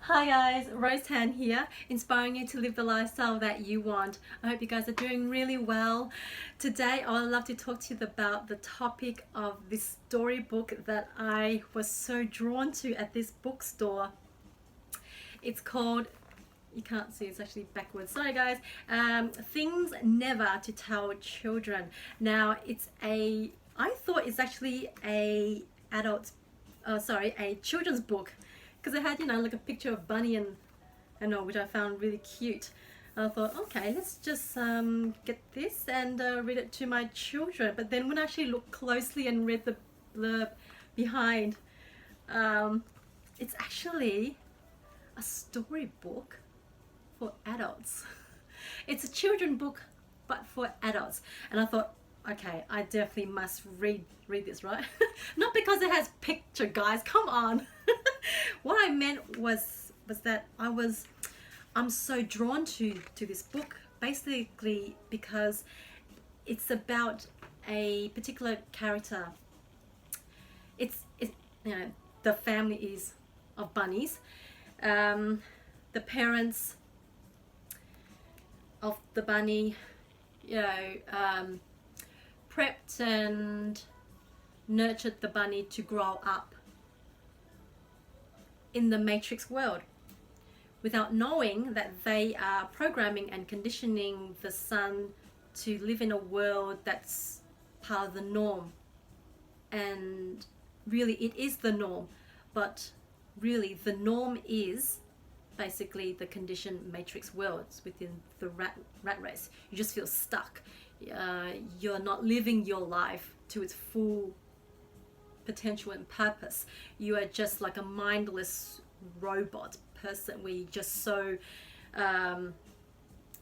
Hi guys, Rose Tan here, inspiring you to live the lifestyle that you want. I hope you guys are doing really well. Today I would love to talk to you about the topic of this storybook that I was so drawn to at this bookstore. It's called, you can't see, it's actually backwards, sorry guys, Things Never to Tell Children. Now I thought it's actually a children's book, because it had, you know, like a picture of Bunny and all, which I found really cute. I thought, okay, let's just get this and read it to my children. But then when I actually looked closely and read the blurb behind, it's actually a storybook for adults. It's a children's book, but for adults. And I thought, okay, I definitely must read this, right? Not because it has picture, guys, come on. What I meant was that I'm so drawn to this book, basically because it's about a particular character. It's you know, the family is of bunnies. The parents of the bunny, you know, prepped and nurtured the bunny to grow up in the matrix world, without knowing that they are programming and conditioning the son to live in a world that's part of the norm. And really it is the norm, but really the norm is basically the conditioned matrix worlds within the rat race. You just feel stuck. You're not living your life to its full potential and purpose. You are just like a mindless robot person where you just so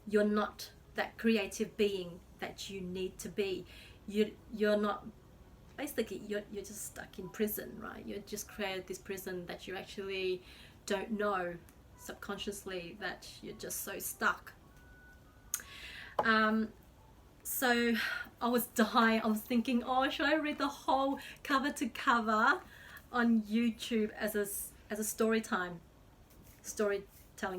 you're not that creative being that you need to be. You're not, basically you're just stuck in prison, right? You just created this prison that you actually don't know subconsciously that you're just so stuck. So I was dying. I was thinking, oh, should I read the whole cover to cover on YouTube as a storytelling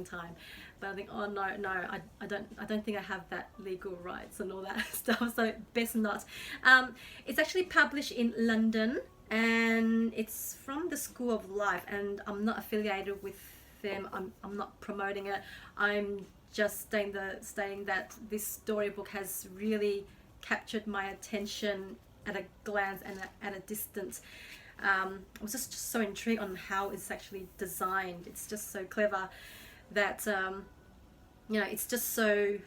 time? But I think, oh no, I don't think I have that legal rights and all that stuff, so best not. It's actually published in London, and it's from the School of Life, and I'm not affiliated with them. I'm not promoting it. I'm just stating that this storybook has really captured my attention at a glance and at a distance. I was just so intrigued on how it's actually designed. It's just so clever that you know, it's just so,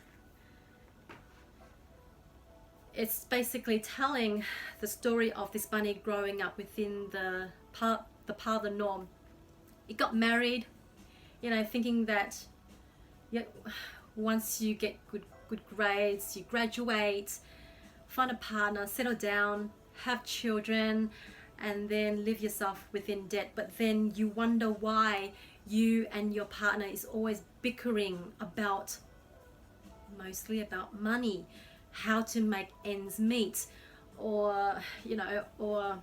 it's basically telling the story of this bunny growing up within the part of the norm. It got married, you know, thinking that, yeah, once you get good grades, you graduate, find a partner, settle down, have children, and then live yourself within debt. But then you wonder why you and your partner is always bickering about, mostly about money, how to make ends meet, or, you know, or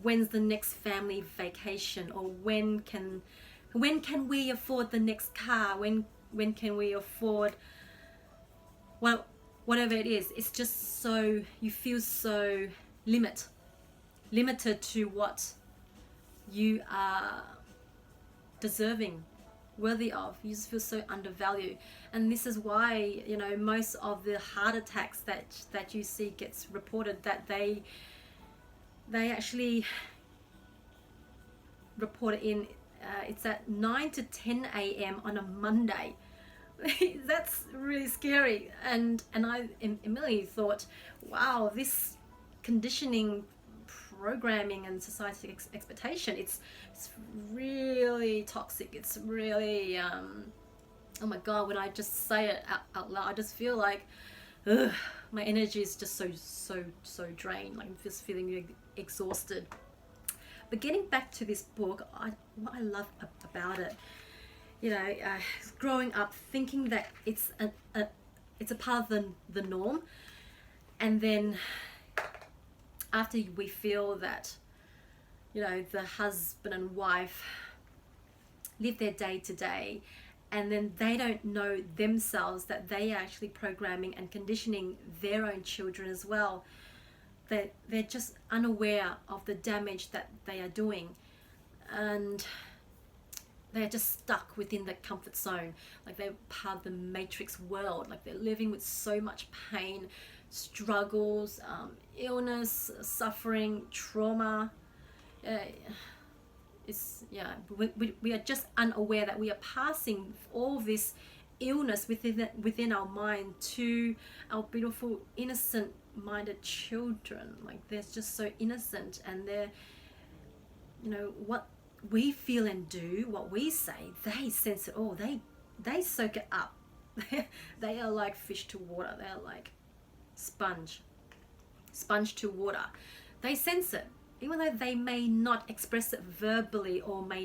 when's the next family vacation, or when can we afford the next car, when can we afford, well, whatever it is. It's just so, you feel so limited to what you are deserving, worthy of. You just feel so undervalued. And this is why, you know, most of the heart attacks that you see gets reported, that they actually report it in, it's at 9 to 10 a.m. on a Monday. That's really scary. And I immediately thought, wow, this conditioning, programming and society expectation, it's really toxic. It's really oh my god, when I just say it out loud, I just feel like, ugh, my energy is just so drained. Like, I'm just feeling exhausted. But getting back to this book, what I love about it, you know, growing up thinking that it's a part of the norm, and then after we feel that, you know, the husband and wife live their day to day, and then they don't know themselves that they are actually programming and conditioning their own children as well. They're just unaware of the damage that they are doing, and they're just stuck within the comfort zone, like they're part of the matrix world, like they're living with so much pain, struggles, illness, suffering, trauma. We are just unaware that we are passing all this illness within our mind to our beautiful innocent minded children. Like they're just so innocent, and they're, you know, what we feel and do, what we say, they sense it all. They soak it up. They are like fish to water. They are like sponge to water. They sense it, even though they may not express it verbally, or may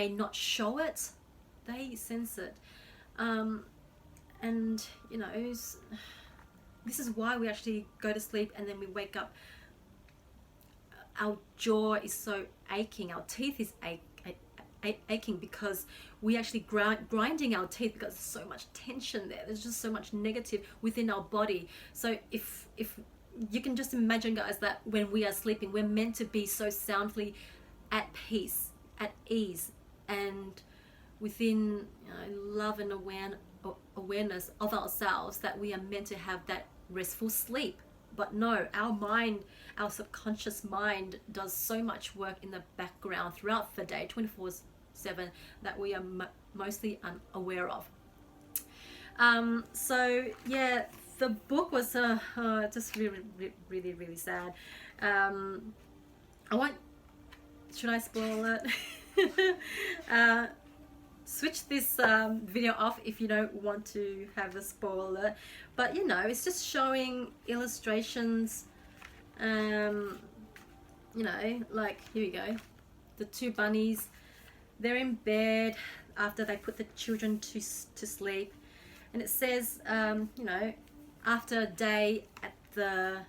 not show it. They sense it, and you know, this is why we actually go to sleep and then we wake up. Our jaw is so aching, our teeth is aching because we actually grinding our teeth because there's so much tension there. There's just so much negative within our body. So if you can just imagine, guys, that when we are sleeping, we're meant to be so soundly at peace, at ease, and within, you know, love and awareness of ourselves, that we are meant to have that restful sleep. But no, our mind, our subconscious mind does so much work in the background throughout the day, 24/7, that we are mostly unaware of. So yeah, the book was just really sad. Should I spoil it? Switch this video off if you don't want to have a spoiler. But you know, it's just showing illustrations. You know, like here we go, the two bunnies, they're in bed after they put the children to sleep, and it says, you know, after a day at the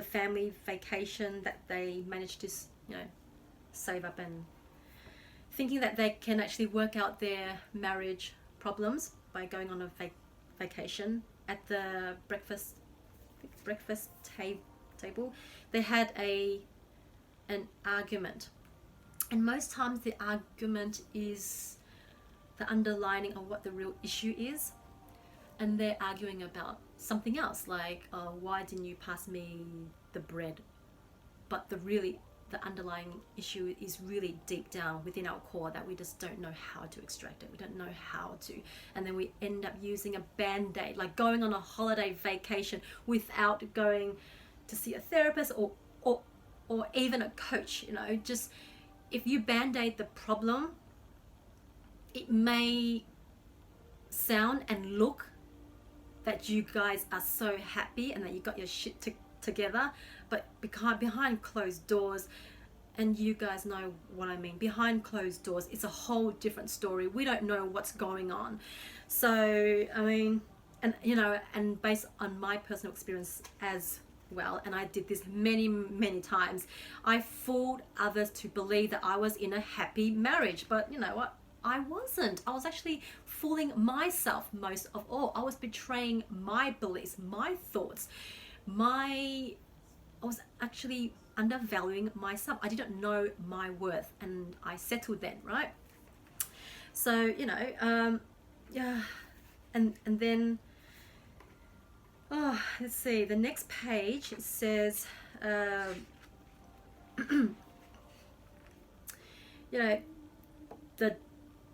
family vacation, that they managed to, you know, save up and thinking that they can actually work out their marriage problems by going on a vacation. At the breakfast table, they had an argument, and most times the argument is the underlining of what the real issue is, and they're arguing about something else, like, oh, why didn't you pass me the bread? But the underlying issue is really deep down within our core, that we just don't know how to extract it. We don't know how to, and then we end up using a band-aid, like going on a holiday vacation without going to see a therapist or even a coach. You know, just if you band-aid the problem, it may sound and look that you guys are so happy and that you got your shit together, but behind closed doors, and you guys know what I mean, behind closed doors, it's a whole different story. We don't know what's going on. So I mean, and you know, and based on my personal experience as well, and I did this many times, I fooled others to believe that I was in a happy marriage, but you know what, I wasn't. I was actually fooling myself most of all. I was betraying my beliefs, my thoughts, I was actually undervaluing myself. I didn't know my worth, and I settled then, right? So, you know, yeah, and then, oh, let's see, the next page, it says, you know,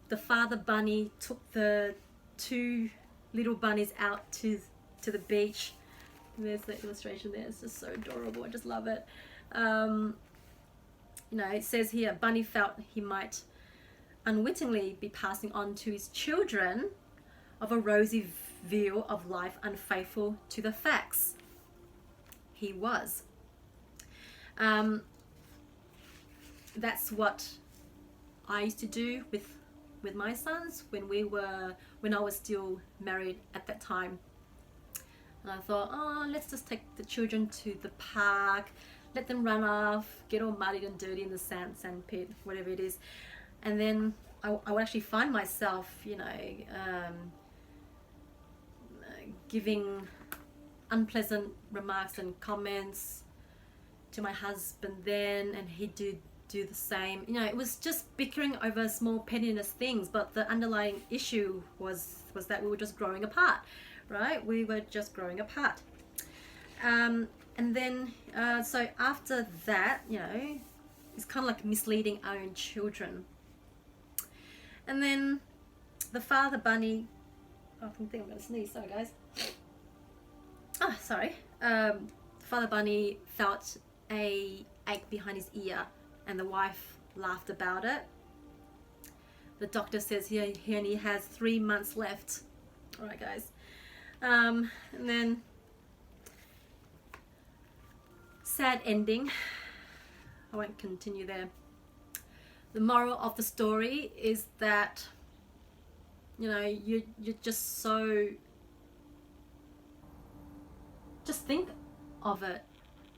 the father bunny took the two little bunnies out to the beach. There's the illustration there. It's just so adorable. I just love it. You know, it says here, Bunny felt he might unwittingly be passing on to his children of a rosy view of life unfaithful to the facts. He was. That's what I used to do with my sons when I was still married at that time. And I thought, oh, let's just take the children to the park, let them run off, get all muddy and dirty in the sand pit, whatever it is. and then I would actually find myself, you know, giving unpleasant remarks and comments to my husband then, and he'd do the same. You know, it was just bickering over small pettiness things, but the underlying issue was that we were just growing apart, right? We were just growing apart. And then so after that, you know, it's kind of like misleading our own children. And then the father bunny, I think I'm gonna sneeze, sorry guys. Oh, sorry. Father bunny felt a ache behind his ear, and the wife laughed about it. The doctor says he only has 3 months left. All right, guys. And then sad ending. I won't continue there. The moral of the story is that, you know, you're just so, just think of it,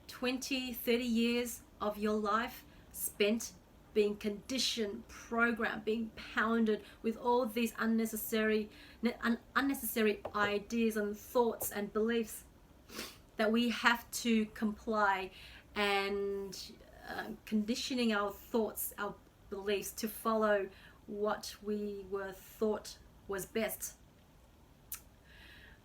20, 30 years of your life spent being conditioned, programmed, being pounded with all these unnecessary ideas and thoughts and beliefs that we have to comply, and conditioning our thoughts, our beliefs to follow what we were thought was best.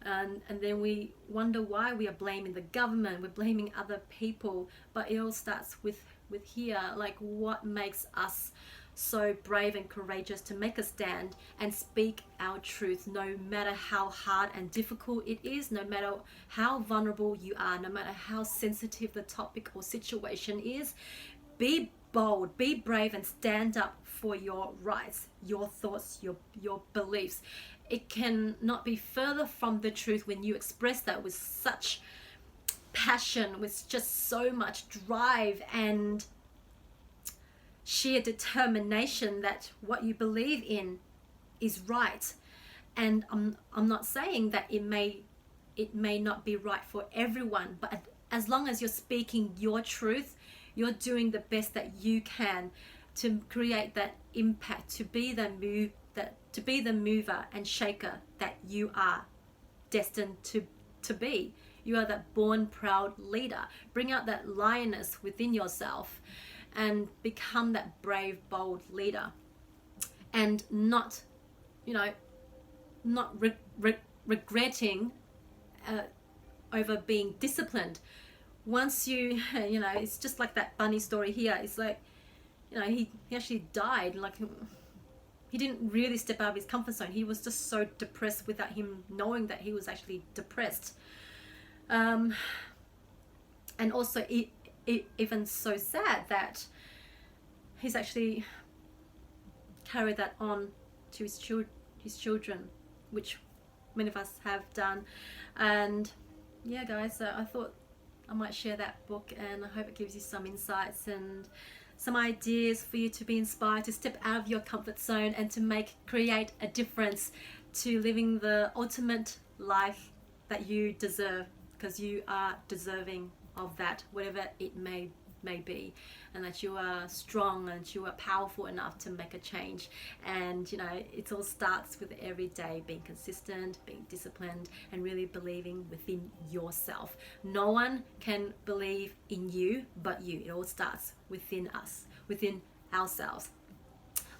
And then we wonder why we are blaming the government, we're blaming other people, but it all starts with here, like what makes us so brave and courageous to make a stand and speak our truth, no matter how hard and difficult it is, no matter how vulnerable you are, no matter how sensitive the topic or situation is. Be bold, be brave, and stand up for your rights, your thoughts, your beliefs. It can not be further from the truth when you express that with such passion, with just so much drive and sheer determination that what you believe in is right. And I'm not saying that it may not be right for everyone, but as long as you're speaking your truth, you're doing the best that you can to create that impact, to be the mover and shaker that you are destined to be. You are that born proud leader. Bring out that lioness within yourself and become that brave, bold leader, and not, you know, not regretting over being disciplined. Once you know, it's just like that bunny story here. It's like, you know, he actually died. Like, he didn't really step out of his comfort zone. He was just so depressed without him knowing that he was actually depressed. And also even so sad that he's actually carried that on to his children, which many of us have done. And yeah, guys, so I thought I might share that book, and I hope it gives you some insights and some ideas for you to be inspired to step out of your comfort zone and to create a difference, to living the ultimate life that you deserve, because you are deserving of that, whatever it may be, and that you are strong and you are powerful enough to make a change. And you know, it all starts with every day being consistent, being disciplined, and really believing within yourself. No one can believe in you but you. It all starts within us, within ourselves.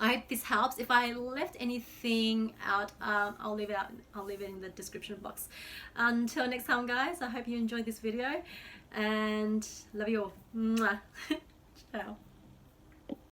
I hope this helps. If I left anything out, I'll leave it out. I'll leave it in the description box. Until next time, guys, I hope you enjoyed this video, and love you all. Mwah. Ciao.